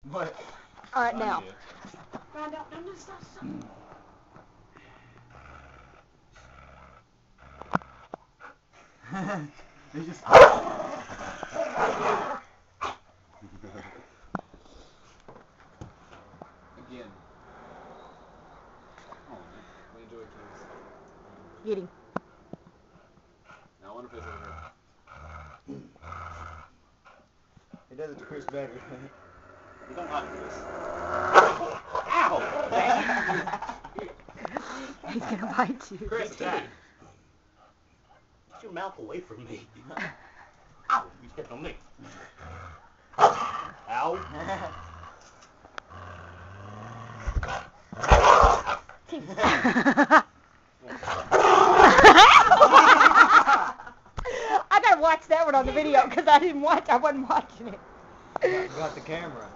What? Alright, now. Ryan, don't stop. They just... Again. Oh, man. We enjoy Kings. Get him. Now I wonder if it's over here. It does it to Chris better. We don't like this. Ow! He's gonna bite you. Chris, attack. Get your mouth away from me. Ow! You stepped on me. Ow! I gotta watch that one on the video because I wasn't watching it. Got the camera.